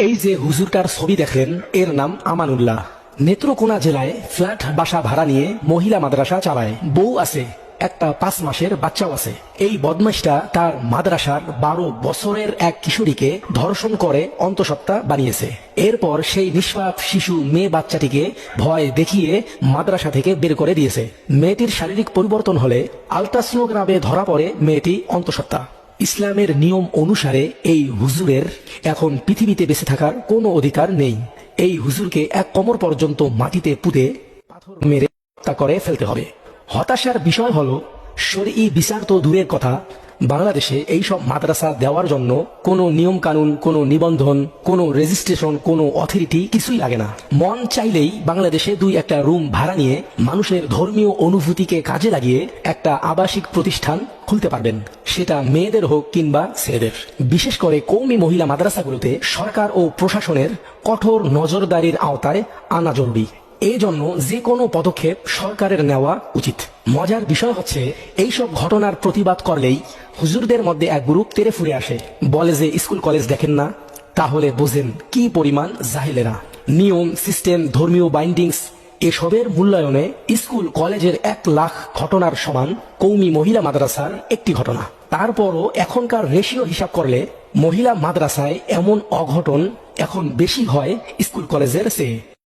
এই যে হুজুরটার ছবি দেখেন, এর নাম আমানুল্লাহ। নেত্রকোনা জেলায় ফ্ল্যাট বাসা ভাড়া নিয়ে মহিলা মাদ্রাসা চালায়। বউ আছে, একটা 5 মাসের বাচ্চাও আছে। এই বদমাইশটা তার মাদ্রাসার 12 বছরের এক কিশোরীকে ধর্ষণ করে অন্তঃসত্ত্বা বানিয়েছে। এরপর সেই নিষ্পাপ শিশু মেয়ে বাচ্চাটিকে ভয় দেখিয়ে মাদ্রাসা থেকে বের করে দিয়েছে। মেয়েটির শারীরিক পরিবর্তন হলে আলট্রাসোনোগ্রামে ধরা পড়ে মেয়েটি অন্তঃসত্ত্বা। ইসলামের নিয়ম অনুসারে এই হুজুরের এখন পৃথিবীতে বেঁচে থাকার কোনো অধিকার নেই। এই হুজুরকে এক কোমর পর্যন্ত মাটিতে পুঁতে পাথর মেরে হত্যা করে ফেলতে হবে। হতাশার বিষয় হলো, শরঈ বিচার তো দূরের কথা, বাংলাদেশে এইসব মাদ্রাসা দেওয়ার জন্য কোনো নিয়ম কানুন, কোনো নিবন্ধন, কোনো রেজিস্ট্রেশন, কোনো অথরিটি কিছুই লাগে না। মন চাইলেই বাংলাদেশে 2-1টা রুম ভাড়া নিয়ে মানুষের ধর্মীয় অনুভূতিকে কাজে লাগিয়ে একটা আবাসিক প্রতিষ্ঠান খুলতে পারবেন, সেটা মেয়েদের হোক কিংবা ছেলেদের। বিশেষ করে কওমি মহিলা মাদ্রাসাগুলোতে সরকার ও প্রশাসনের কঠোর নজরদারির আওতায় আনা জরুরি। এই জন্য যে কোনো পদক্ষেপ সরকারের নেওয়া উচিত। মজার বিষয় হচ্ছে, এইসব ঘটনার প্রতিবাদ করলেই হুজুরদের মধ্যে এক গ্রুপ তেরে ফুরে আসে, বলে যে স্কুল কলেজ দেখেন না। তাহলে বোঝেন কি পরিমাণ জাহিলেরা। নিয়ম, সিস্টেম, ধর্মীয় বাইন্ডিংস এসবের মূল্যায়নে স্কুল কলেজের 1 লাখ ঘটনার সমান কওমি মহিলা মাদ্রাসার একটি ঘটনা। তারপরও এখনকার রেশিও হিসাব করলে মহিলা মাদ্রাসায় এমন অঘটন এখন বেশি হয় স্কুল কলেজের চেয়ে।